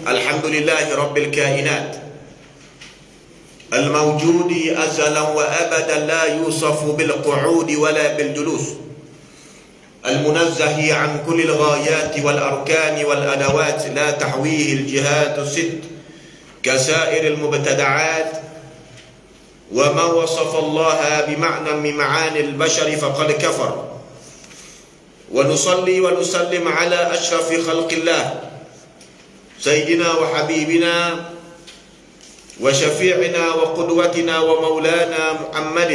alhamdulillahi rabbil kainat الموجود أزلا وأبدا لا يوصف بالقعود ولا بالجلوس المنزه عن كل الغايات والأركان والأدوات لا تحويه الجهات الست كسائر المبتدعات وما وصف الله بمعنى من معاني البشر فقد كفر ونصلي ونسلم على أشرف خلق الله سيدنا وحبيبنا وشفيعنا وقدوتنا ومولانا محمد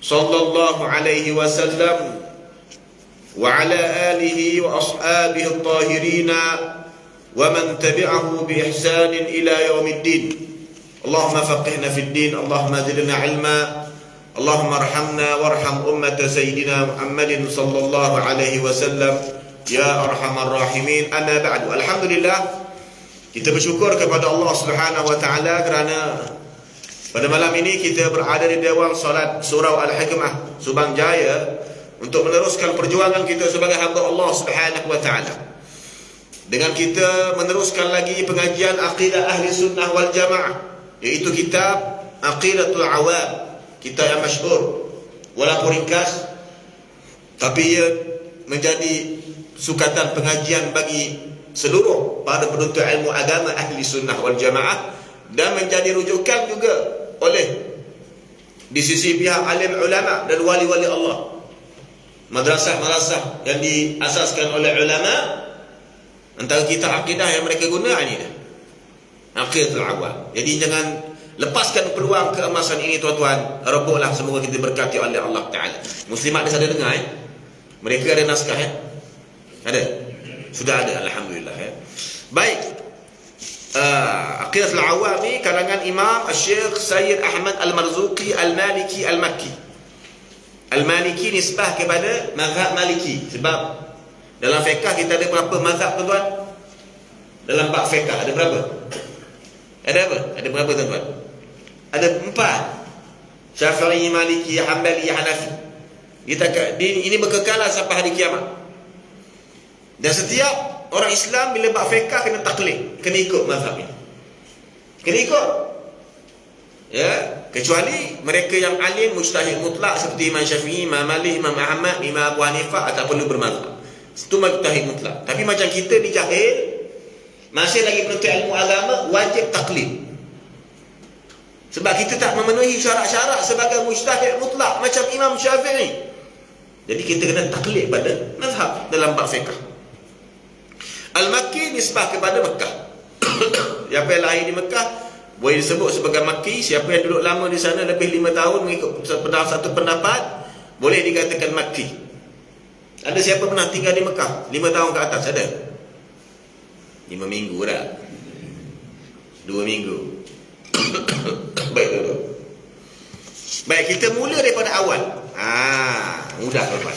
صلى الله عليه وسلم وعلى آله وأصحابه الطاهرين ومن تبعه بإحسان إلى يوم الدين اللهم فقهنا في الدين اللهم زدنا علما اللهم ارحمنا وارحم أمة سيدنا محمد صلى الله عليه وسلم يا أرحم الراحمين أما بعد الحمد لله. Kita bersyukur kepada Allah Subhanahu Wa Taala kerana pada malam ini kita berada di Dewan Solat Surau Al-Hikmah Subang Jaya untuk meneruskan perjuangan kita sebagai hamba Allah Subhanahu Wa Taala. Dengan kita meneruskan lagi pengajian Aqidah Ahli Sunnah wal Jamaah, iaitu kitab Aqidatul Awam, kitab yang masyhur walaupun ringkas tapi ia menjadi sukatan pengajian bagi seluruh para penuntut ilmu agama ahli sunnah wal jamaah dan menjadi rujukan juga oleh di sisi pihak alim ulama dan wali-wali Allah, madrasah-madrasah yang diasaskan oleh ulama. Antara kitab akidah yang mereka guna ini Aqidatul Awam. Jadi jangan lepaskan peluang keemasan ini tuan-tuan. Rebutlah, semoga kita berkati oleh Allah Ta'ala. Muslimat ada sada dengar mereka ada naskah ada? Sudah ada, alhamdulillah Baik. Aqidatul Awam ni karangan Imam Syekh Sayyid Ahmad Al-Marzuqi Al-Maliki Al-Makki. Al-Maliki nisbah kepada mazhab Maliki. Sebab dalam fiqh kita ada berapa mazhab tuan-tuan? Dalam bab fiqh ada berapa? Ada apa? Ada berapa tuan-tuan? Ada 4. Syafi'i, Maliki, Hanbali, Hanafi. Ini berkekalan sampai hari kiamat. Dan setiap orang Islam bila bab fiqh kena taklid, kena ikut mazhab ini. Kena ikut. Ya, kecuali mereka yang alim mujtahid mutlak seperti Imam Syafi'i, Imam Malik, Imam Ahmad, Imam Abu Hanifah tak perlu bermazhab. Itu mujtahid mutlak. Tapi macam kita ni jahil, masih lagi penuntut ilmu agama, wajib taklid. Sebab kita tak memenuhi syarat-syarat sebagai mujtahid mutlak macam Imam Syafi'i. Jadi kita kena taklid pada mazhab dalam bab fiqh. Al-Makki nisbah kepada Mekah. Siapa yang lahir di Mekah boleh disebut sebagai Makki. Siapa yang duduk lama di sana lebih 5 tahun mengikut satu pendapat boleh dikatakan Makki. Ada siapa pernah tinggal di Mekah 5 tahun ke atas? Ada? 5 minggu dah, 2 minggu. Baik tuan-tuan. Baik, kita mula daripada awal. Mudah tuan-tuan.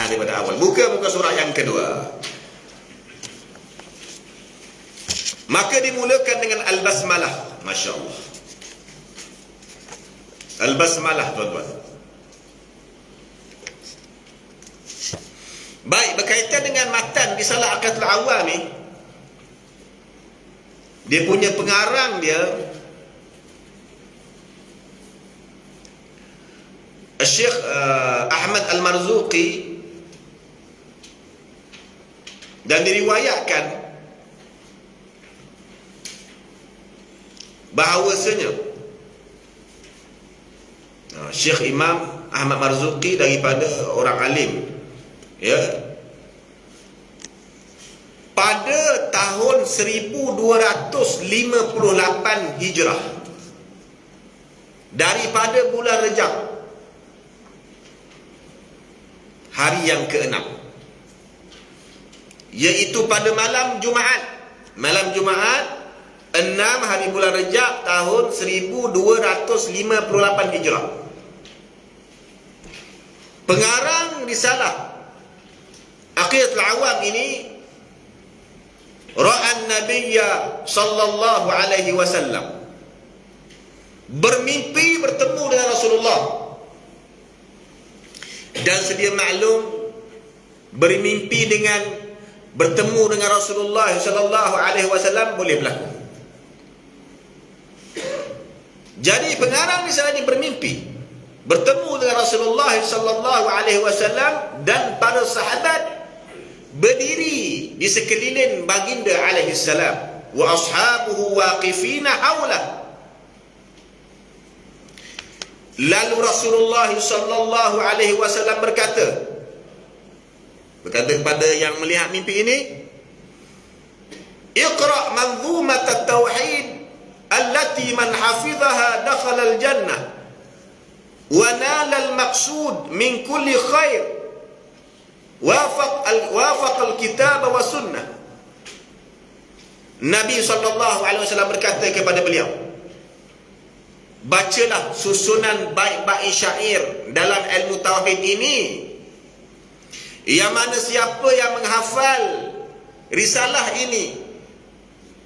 Daripada awal. Buka muka surat yang kedua. Maka dimulakan dengan Al-Basmalah. Masya Allah. Al-Basmalah tuan-tuan. Baik, berkaitan dengan matan Risalah Aqidatul Awam ni, dia punya pengarang dia Syekh Ahmad Al-Marzuqi, dan diriwayatkan bahawasanya Syekh Imam Ahmad Marzuqi daripada orang alim, ya, pada tahun 1258 Hijrah, daripada bulan Rejab, hari yang ke-6, iaitu pada malam Jumaat. Malam Jumaat 6 hari bulan Rejab tahun 1258 Hijrah. Pengarang risalah Aqidatul Awam ini ra'an Nabiyya sallallahu alaihi wasallam, bermimpi bertemu dengan Rasulullah. Dan sedia maklum, bermimpi dengan bertemu dengan Rasulullah sallallahu alaihi wasallam boleh berlaku. Jadi pengarang di sana ini bermimpi bertemu dengan Rasulullah sallallahu alaihi wasallam dan para sahabat berdiri di sekeliling baginda alaihi salam wa ashabuhu waqifina haulah. Lalu Rasulullah sallallahu alaihi wasallam berkata kepada yang melihat mimpi ini, "Iqra' manzumat at-tauhid allati man hafizaha dakhala al-jannah wa nala al-maqsud min kulli khair wafaq al-kitab wa sunnah." Nabi sallallahu alaihi wasallam berkata kepada beliau, bacalah susunan bait-bait syair dalam ilmu tauhid ini, yang mana siapa yang menghafal risalah ini,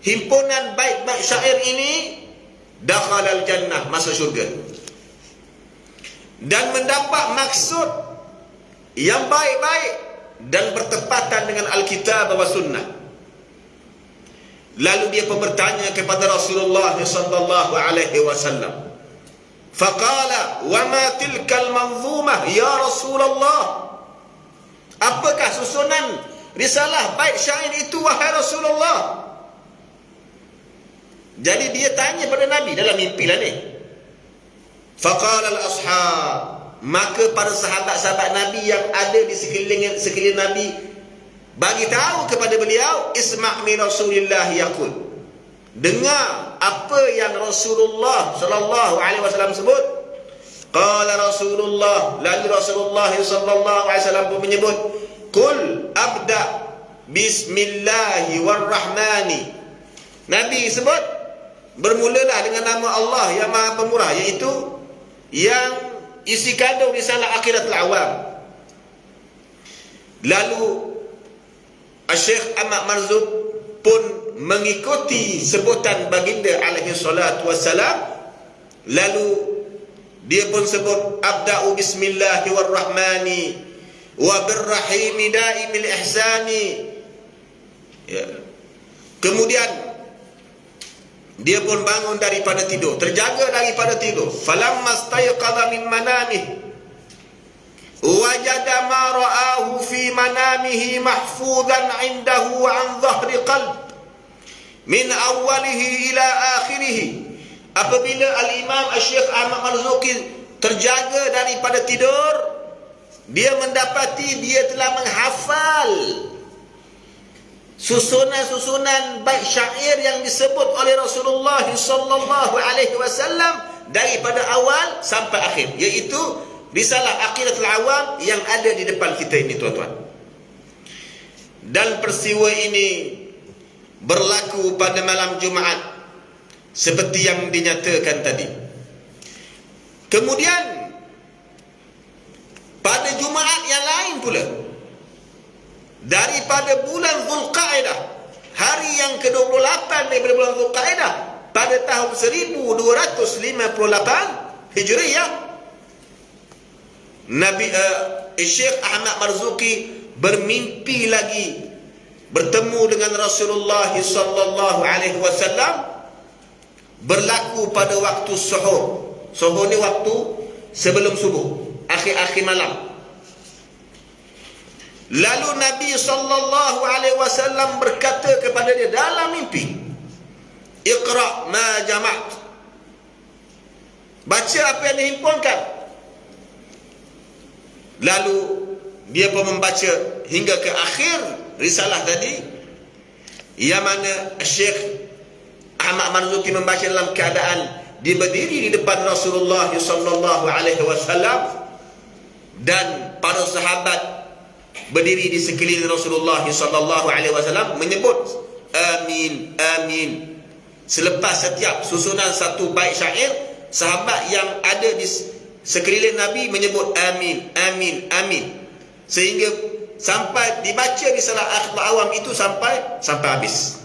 himpunan bait-bait syair ini, dakhalal jannah, masuk syurga, dan mendapat maksud yang baik-baik dan bertepatan dengan Alkitab wa Sunnah. Lalu dia pun bertanya kepada Rasulullah sallallahu alaihi wasallam, faqala wa ma tilkal manzumah ya Rasulullah, apakah susunan risalah bait syair itu wahai Rasulullah? Jadi dia tanya pada Nabi dalam mimpi lah ni. Faqala al-ashab, maka para sahabat-sahabat Nabi yang ada di sekeliling Nabi bagi tahu kepada beliau, isma' min Rasulillah yaqul, dengar apa yang Rasulullah sallallahu alaihi wasallam sebut. Qala Rasulullah, lalu Rasulullah sallallahu alaihi wasallam pun menyebut, qul abda bismillahi warrahmani. Nabi sebut, bermulalah dengan nama Allah yang Maha Pemurah, iaitu yang isi kandung risalah Aqidatul Awam. Lalu Syekh Ahmad Marzuq pun mengikuti sebutan baginda alaihi salatu wassalam. Lalu dia pun sebut, abda'u bismillahi warrahmani wa birrahimi daimil ihsani. Ya. Kemudian dia pun bangun daripada tidur, terjaga daripada tidur. Falamma stayqadha min manamih wajada ma ra'ahu fi manamihi mahfuzan 'indahu 'an dhahri qalb min awwalihi ila akhirih. Apabila Al-Imam Syekh Ahmad Marzuqi terjaga daripada tidur, dia mendapati dia telah menghafal susunan-susunan bait syair yang disebut oleh Rasulullah sallallahu alaihi wasallam daripada awal sampai akhir, iaitu risalah Aqidatul Awam yang ada di depan kita ini, tuan-tuan. Dan peristiwa ini berlaku pada malam Jumaat seperti yang dinyatakan tadi. Kemudian pada Jumaat yang lain pula, daripada bulan Zulqa'dah, hari yang ke-28 daripada bulan Zulqa'dah pada tahun 1258 Hijriah, Syekh Ahmad Marzuqi bermimpi lagi bertemu dengan Rasulullah sallallahu alaihi wasallam, berlaku pada waktu suhur. Suhur ni waktu sebelum subuh, akhir-akhir malam. Lalu Nabi sallallahu alaihi wasallam berkata kepada dia dalam mimpi, iqra' ma jama', baca apa yang dihimpunkan. Lalu dia pun membaca hingga ke akhir risalah tadi, yang mana Syekh Ahmad Marzuqi membaca dalam keadaan dia berdiri di depan Rasulullah sallallahu alaihi wasallam, dan para sahabat berdiri di sekeliling Rasulullah sallallahu alaihi wasallam menyebut amin amin. Selepas setiap susunan satu bait syair, sahabat yang ada di sekeliling Nabi menyebut amin amin amin, sehingga sampai dibaca risalah Aqidatul Awam itu sampai habis.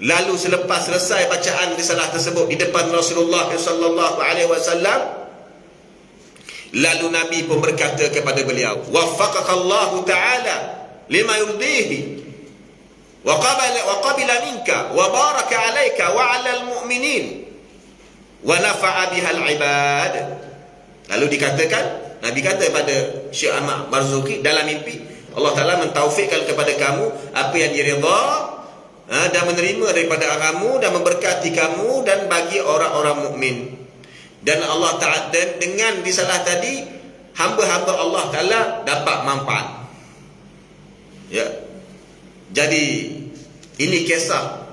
Lalu selepas selesai bacaan risalah tersebut di depan Rasulullah sallallahu alaihi wasallam, lalu Nabi pun berkata kepada beliau, waffaqakallahu ta'ala lima yurdihi wa qabila minka wa baraka alaika wa 'alal mu'minin wa nafa'a bihal ibad. Lalu dikatakan, Nabi kata pada Syekh Ahmad Marzuki dalam mimpi, Allah Ta'ala mentaufikkan kepada kamu apa yang diridha dan menerima daripada kamu dan memberkati kamu dan bagi orang-orang mukmin. Dan Allah Ta'ala, dan dengan risalah tadi hamba-hamba Allah Ta'ala dapat manfaat. Ya. Jadi ini kisah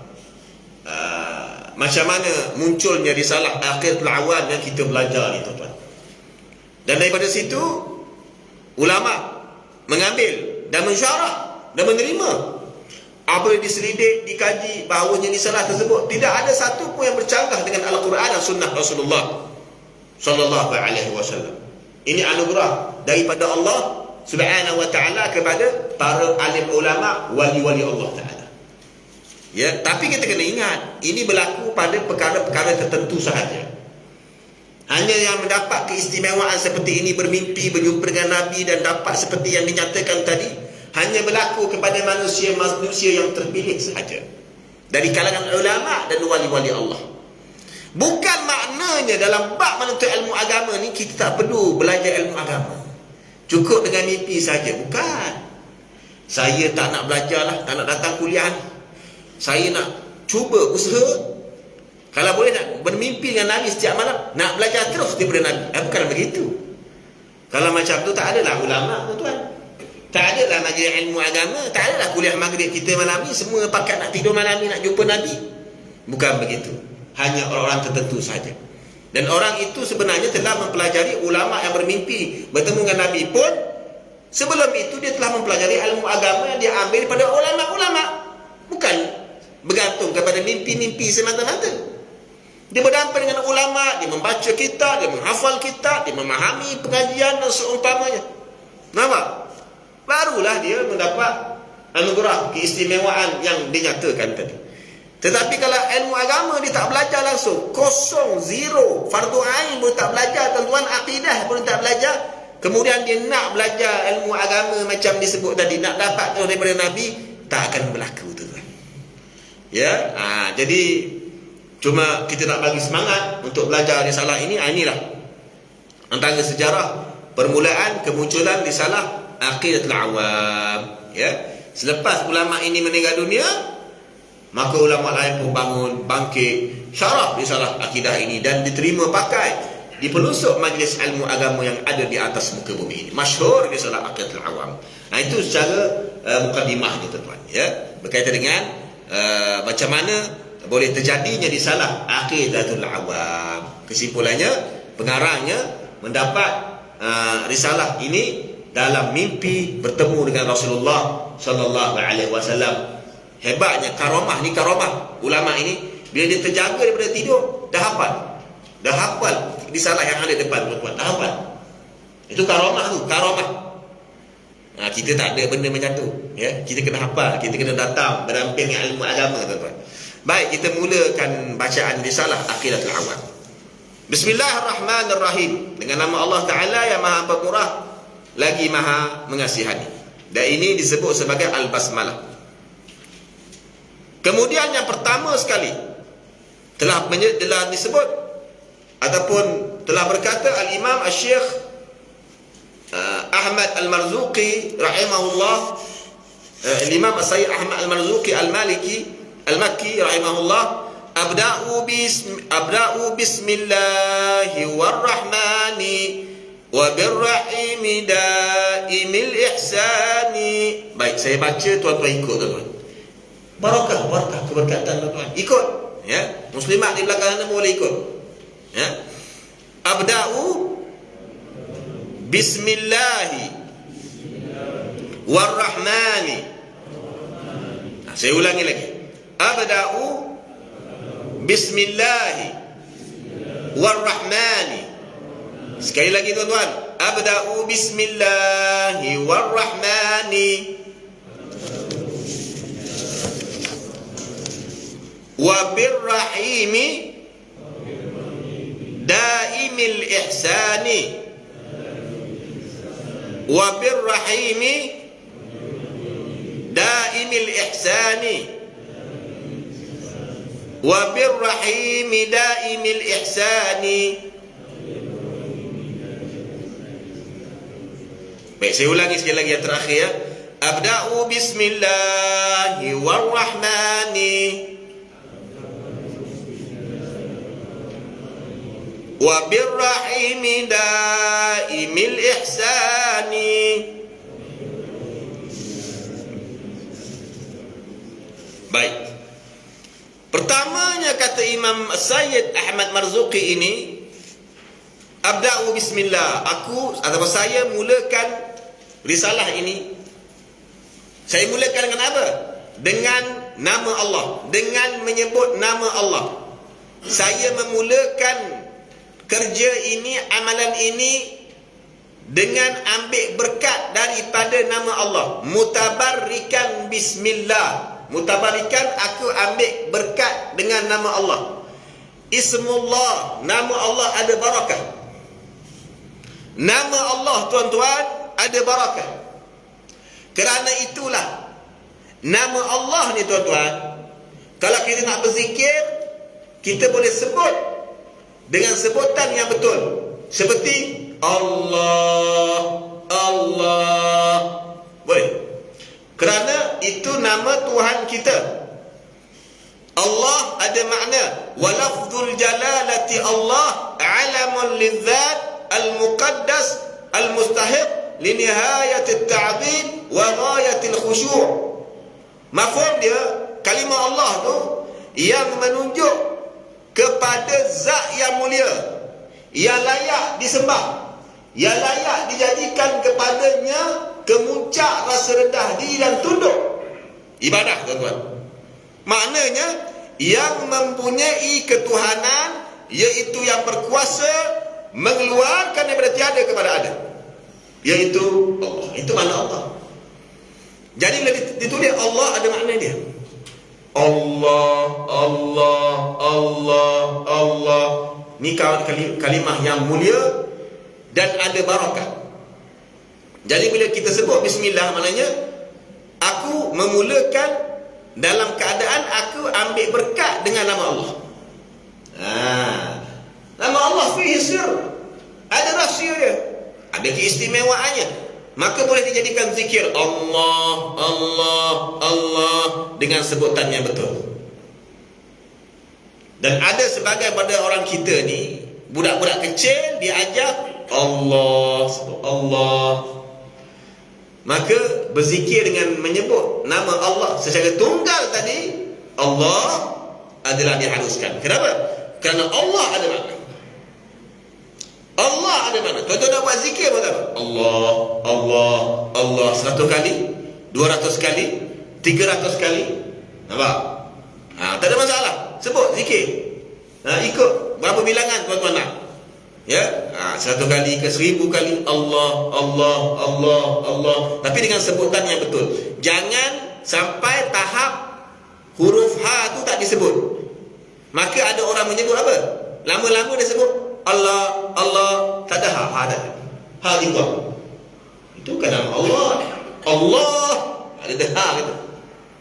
macam mana munculnya risalah Aqidatul Awam yang kita belajar ni, tuan-tuan. Dan daripada situ ulama mengambil dan mensyarah dan menerima apa yang diselidik, dikaji bahawanya risalah tersebut tidak ada satu pun yang bercanggah dengan Al-Quran dan Sunnah Rasulullah sallallahu alaihi wasallam. Ini anugerah daripada Allah Subhanahu wa taala kepada para alim ulama, wali-wali Allah Taala. Ya, tapi kita kena ingat, ini berlaku pada perkara-perkara tertentu sahaja. Hanya yang mendapat keistimewaan seperti ini, bermimpi berjumpa dengan Nabi dan dapat seperti yang dinyatakan tadi, hanya berlaku kepada manusia-manusia yang terpilih sahaja dari kalangan ulama dan wali-wali Allah. Bukan maknanya dalam bab menuntut ilmu agama ni kita tak perlu belajar ilmu agama, cukup dengan mimpi saja. Bukan. Saya tak nak belajar lah, tak nak datang kuliah ni. Saya nak cuba usaha, kalau boleh nak bermimpi dengan Nabi setiap malam, nak belajar terus daripada Nabi. Bukan begitu. Kalau macam tu tak adalah ulama, tuan-tuan. Tak adalah majlis ilmu agama, tak adalah kuliah maghrib kita malam ni semua pakat nak tidur malam ni nak jumpa Nabi. Bukan begitu. Hanya orang-orang tertentu saja. Dan orang itu sebenarnya telah mempelajari ulama yang bermimpi bertemu dengan Nabi pun. Sebelum itu dia telah mempelajari ilmu agama yang dia ambil pada ulama-ulama. Bukan bergantung kepada mimpi-mimpi semata-mata. Dia berdamping dengan ulama, dia membaca kitab, dia menghafal kitab, dia memahami pengajian dan seumpamanya. Nampak? Barulah dia mendapat anugerah keistimewaan yang dinyatakan tadi. Tetapi kalau ilmu agama dia tak belajar langsung, kosong, zero, fardu ain pun tak belajar, tuan-tuan, akidah pun tak belajar, kemudian dia nak belajar ilmu agama macam disebut tadi, nak dapat tahu daripada Nabi, tak akan berlaku, tuan-tuan. Ya, jadi cuma kita nak bagi semangat untuk belajar risalah ini. Inilah antara sejarah permulaan kemunculan risalah Aqidatul Awam. Ya, selepas ulama ini meninggal dunia, maka ulama lain pun bangun, bangkit, syarah risalah akidah ini dan diterima pakai di pelosok majlis ilmu agama yang ada di atas muka bumi ini. Masyhur risalah Aqidatul Awam. Itu secara mukadimahnya, tuan-tuan. Ya, berkaitan dengan macam mana boleh terjadinya risalah Aqidatul Awam. Kesimpulannya, pengarangnya mendapat risalah ini dalam mimpi bertemu dengan Rasulullah sallallahu alaihi wasallam. Hebatnya karamah ni, karamah ulama ini bila dia terjaga daripada tidur dah hafal risalah yang ada depan, tuan-tuan, dah hafal. Itu karamah tu, karamah. Kita tak ada benda macam tu, ya. Kita kena hafal, kita kena datang berdamping dengan ilmu agama, tuan-tuan. Baik, kita mulakan bacaan risalah Aqidatul Awam. Bismillahirrahmanirrahim. Dengan nama Allah Ta'ala yang Maha Pemurah lagi Maha Mengasihani. Dan ini disebut sebagai Al-Basmalah. Kemudian yang pertama sekali telah disebut ataupun telah berkata Al-Imam Al-Syekh Ahmad Al-Marzuki rahimahullah, Al-Imam As-Sayyid Ahmad Al-Marzuki Al-Maliki Al-Makki rahimahullah, abda'u bismillahi warrahmani wa birrahimi daimil ihsani. Baik, saya baca, tuan-tuan ikut, tuan-tuan. Barakah keberkatan, tuan-tuan. Ikut, ya. Muslimat di belakang anda boleh ikut. Ya. Abda'u bismillahi warrahmani. Saya ulangi lagi. Abda'u bismillahi warrahmani. Sekali lagi, tuan-tuan. Abda'u bismillahi warrahmani wa birrahimi daimil ihsani wa birrahimi daimil ihsani wa birrahimi daimil ihsani. Baik, saya ulangi sekali lagi yang terakhir ya. Abda'u bismillahi warrahmani wa birrahimi daimil ihsani. Baik. Pertamanya kata Imam Sayyid Ahmad Marzuqi ini, abda'u bismillah, aku atau saya mulakan risalah ini, saya mulakan dengan apa? Dengan nama Allah, dengan menyebut nama Allah. Saya memulakan kerja ini, amalan ini dengan ambil berkat daripada nama Allah. Mutabarrikan bismillah. Mutabarrikan, aku ambil berkat dengan nama Allah. Ismullah, nama Allah ada barakah. Nama Allah tuan-tuan ada barakah. Kerana itulah nama Allah ni tuan-tuan, kalau kita nak berzikir, kita boleh sebut dengan sebutan yang betul, seperti Allah, Allah, boleh. Kerana itu nama Tuhan kita. Allah ada makna. Wa lafzul jalalati Allah alamun lidzat al-muqaddas al-mustahiq li nihayati at-ta'zim wa ghayati al-khusyu'. Mafhum dia, kalimah Allah tu yang menunjuk kepada zat yang mulia, yang layak disembah, yang layak dijadikan kepadanya kemuncak rasa rendah diri dan tunduk ibadah, tuan-tuan. Maknanya yang mempunyai ketuhanan, iaitu yang berkuasa mengeluarkan daripada tiada kepada ada, iaitu Allah. Itu makna Allah. Jadi bila ditulis Allah, ada makna dia. Allah, Allah, Allah, Allah. Ni kalimah yang mulia dan ada barakah. Jadi bila kita sebut bismillah, maknanya aku memulakan dalam keadaan aku ambil berkat dengan nama Allah. Nama Allah fihi sir, ada rahsia dia, ada keistimewaannya. Maka boleh dijadikan zikir Allah, Allah, Allah dengan sebutan yang betul. Dan ada sebagai pada orang kita ni, budak-budak kecil diajar Allah, Allah. Maka berzikir dengan menyebut nama Allah secara tunggal tadi, Allah adalah diharuskan. Kenapa? Kerana Allah ada makna. Allah ada makna. Tuan-tuan nak buat zikir buat apa? Allah, Allah, Allah 100 kali, 200 kali, 300 kali. Nampak? Tak ada masalah. Sebut zikir. Ikut berapa bilangan tuan-tuan nak. Ya, 100 kali ke 1000 kali, Allah, Allah, Allah, Allah. Tapi dengan sebutan yang betul. Jangan sampai tahap huruf H tu tak disebut. Maka ada orang menyebut apa? Lama-lama dia sebut Allah, Allah, tak ada H, H tak ada. H juga. Itu kan nama Allah. Allah, ada H gitu.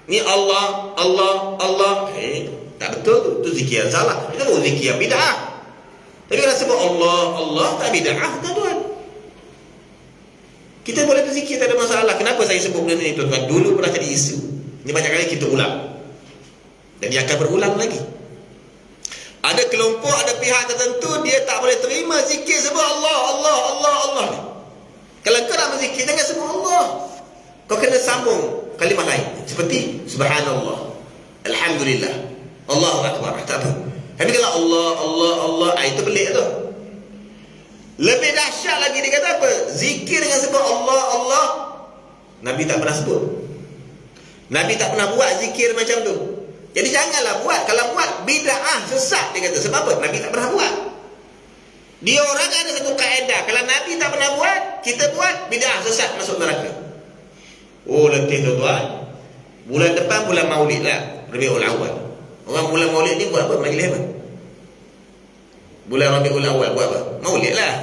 Ni Allah, Allah, Allah. Tak betul tu. Tu zikir yang salah. Kita bukan zikir yang bid'ah. Tapi kalau sebut Allah, Allah tak bid'ah, tuan-tuan. Kita boleh berzikir, tak ada masalah. Kenapa saya sebut benda ni, tuan-tuan? Dulu pernah jadi isu. Ini banyak kali kita ulang. Dan dia akan berulang lagi. Ada kelompok, ada pihak tertentu, dia tak boleh terima zikir sebut Allah, Allah, Allah, Allah. Kalau kau nak berzikir, jangan sebut Allah. Kau kena sambung kalimah lain. Seperti Subhanallah, Alhamdulillah, Allahu Akbar. Tak apa. Tapi kalau Allah, Allah, Allah, itu pelik tu. Lebih dahsyat lagi dia kata apa? Zikir dengan sebut Allah, Allah, Nabi tak pernah sebut. Nabi tak pernah buat zikir macam tu. Jadi janganlah buat. Kalau buat bid'ah, sesat dia kata. Sebab apa? Nabi tak pernah buat. Dia orang ada satu kaedah. Kalau Nabi tak pernah buat, kita buat, bid'ah, sesat, masuk neraka. Oh, letih tuan-tuan. Bulan depan bulan Maulid lah, Rabiul Awal. Orang bulan Maulid ni buat apa? Majlis apa? Bulan Rabiul Awal buat apa? Maulid lah.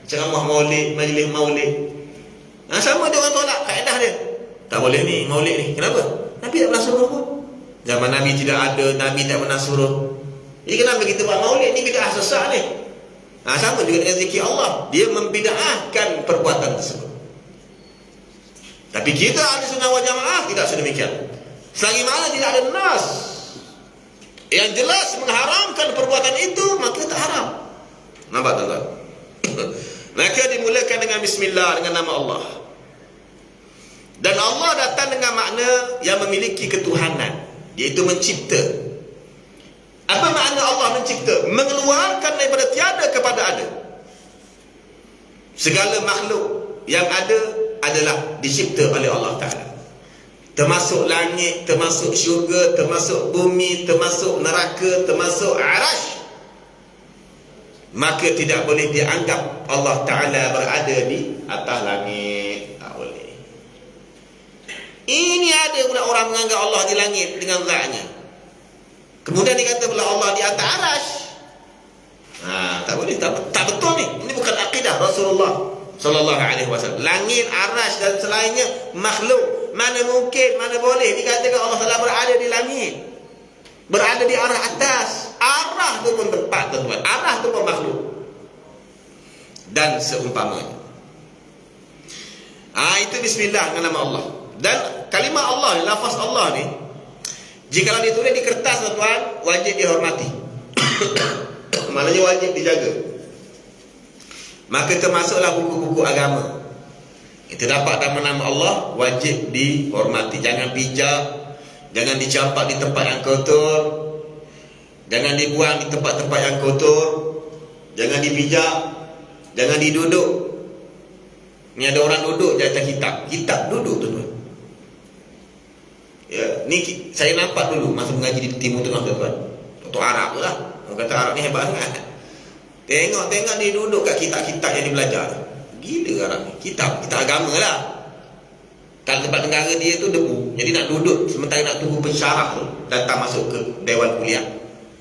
Ceramah Maulid, majlis Maulid. Sama dia orang tolak kaedah dia. Tak boleh ni maulid ni. Kenapa? Nabi tak pernah suruh pun. Zaman Nabi tidak ada, Nabi tak pernah suruh. Jadi kenapa kita buat maulid ni? Bid'ah sesat ni. Sama juga dengan zikir Allah. Dia membid'ahkan perbuatan tersebut. Tapi kita ahli sunnah wal jamaah tidak sedemikian. Selagi mana tidak ada nas yang jelas mengharamkan perbuatan itu, maka tak haram. Nampak tuan-tuan? Maka dimulakan dengan bismillah, dengan nama Allah. Dan Allah datang dengan makna yang memiliki ketuhanan, iaitu mencipta. Apa makna Allah mencipta? Mengeluarkan daripada tiada kepada ada. Segala makhluk yang ada adalah dicipta oleh Allah Ta'ala. Termasuk langit, termasuk syurga, termasuk bumi, termasuk neraka, termasuk arash. Maka tidak boleh dianggap Allah Ta'ala berada di atas langit. Tak boleh. Ini ada pula orang menganggap Allah di langit dengan zatnya. Kemudian dia kata pula Allah di atas arash. Tak boleh, tak betul ni. Ini bukan akidah Rasulullah sallallahu alaihi wasallam. Langit, arash dan selainnya makhluk. Mana mungkin, mana boleh dikatakan Allah Taala berada di langit, berada di arah atas. Arah tu pun tempat, tuan-tuan. Arah tu pun makhluk. Dan seumpamanya. Itu bismillah dengan nama Allah. Dan kalimah Allah, lafaz Allah ni, jika ditulis di kertas, tuan-tuan, wajib dihormati. Maknanya wajib dijaga. Maka termasuklah buku-buku agama. Itu dapat nama-nama Allah, wajib dihormati. Jangan pijak, jangan dicampak di tempat yang kotor, jangan dibuang di tempat-tempat yang kotor, jangan dipijak, jangan diduduk. Ni ada orang duduk di atas kitab duduk, tuan-tuan. Ya, ni saya nampak dulu masa mengaji di Timur Tengah, tuan-tuan. Untuk Arab tu lah. Orang kata Arab ni hebat sangat. Tengok dia duduk kat kitab-kitab yang dia belajar. Gila Arab ni. Kitab agama lah. Kalau tempat negara dia tu debu, jadi nak duduk sementara nak tunggu pensyarah tu datang masuk ke dewan kuliah.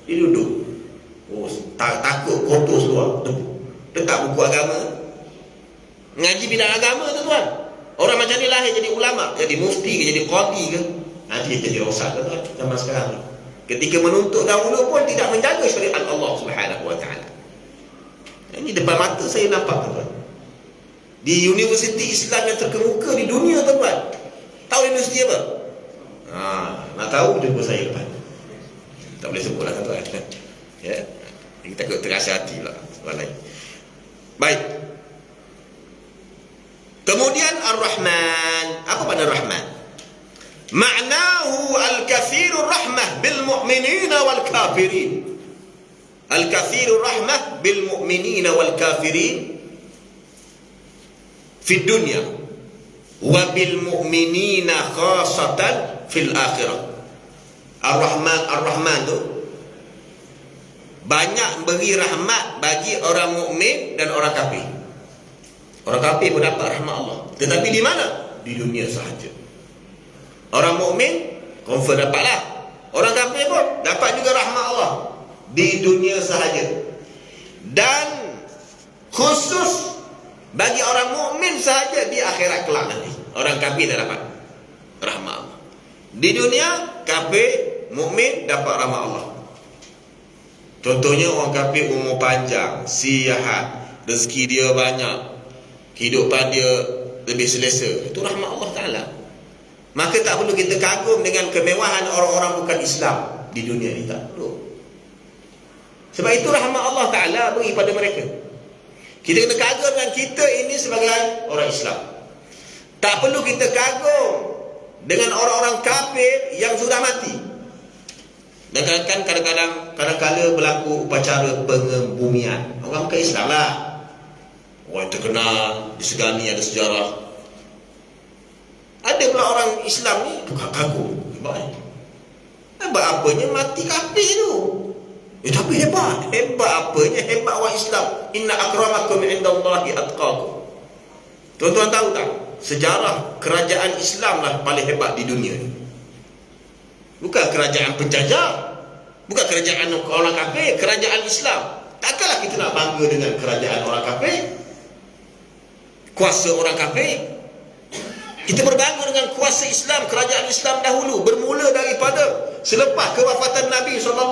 Dia duduk. Takut kotor seluar debu. Letak buku agama. Ngaji bidang agama, tuan-tuan. Orang macam ni lahir jadi ulama, jadi mufti ke, jadi qadi ke. Nanti dia jadi rosak, tuan-tuan, zaman sekarang ni. Ketika menuntut dahulu pun tidak menjaga syariat Allah Subhanahu wa taala. Ini depan mata saya nampak, tuan-tuan. Di universiti Islam yang terkemuka di dunia, tuan-tuan. Tahu universiti apa? Nak tahu jumpa saya depan. Tak boleh sebut lah, tuan-tuan. Ya. Kita takut terasa hati pula. Baik. Kemudian Ar-Rahman. Apa makna Rahman? Ma'nahu al-kathirur rahmah bil mu'minina wal kafirin. Al-kathirur rahmah bil mu'minina wal kafirin fi dunya wa bil mu'minina khasatan fil akhirah. Ar-Rahman tu banyak beri rahmat bagi orang mukmin dan orang kafir. Orang kafir pun dapat rahmat Allah, tetapi di mana? Di dunia sahaja. Orang mukmin confirm dapatlah. Orang kafir pun dapat juga rahmat Allah di dunia sahaja. Dan khusus bagi orang mukmin sahaja di akhirat kelak nanti. Orang kafir tak dapat rahmat Allah. Di dunia kafir, mukmin dapat rahmat Allah. Contohnya orang kafir umur panjang, sihat, rezeki dia banyak, kehidupan dia lebih selesa. Itu rahmat Allah Ta'ala. Maka tak perlu kita kagum dengan kemewahan orang-orang bukan Islam di dunia ini. Tak perlu. Sebab itu rahmat Allah Ta'ala beri pada mereka. Kita kena kagum dengan kita ini sebagai orang Islam. Tak perlu kita kagum dengan orang-orang kafir yang sudah mati. Dan kadang-kadang berlaku upacara pengebumian. Orang bukan Islam lah. Orang terkenal, disegani, ada sejarah. Ada pula orang Islam ni tukar kagum. Hebat apanya mati kafir tu. Tapi hebat. Hebat apanya? Hebat orang Islam. Inna akramakum indallahi atqakum. Tuan-tuan tahu tak? Sejarah kerajaan Islam lah paling hebat di dunia ni. Bukan kerajaan penjajah, bukan kerajaan orang kafir, kerajaan Islam. Takkanlah kita nak bangga dengan kerajaan orang kafir, kuasa orang kafir. Kita berbangun dengan kuasa Islam, kerajaan Islam dahulu bermula daripada selepas kewafatan Nabi SAW.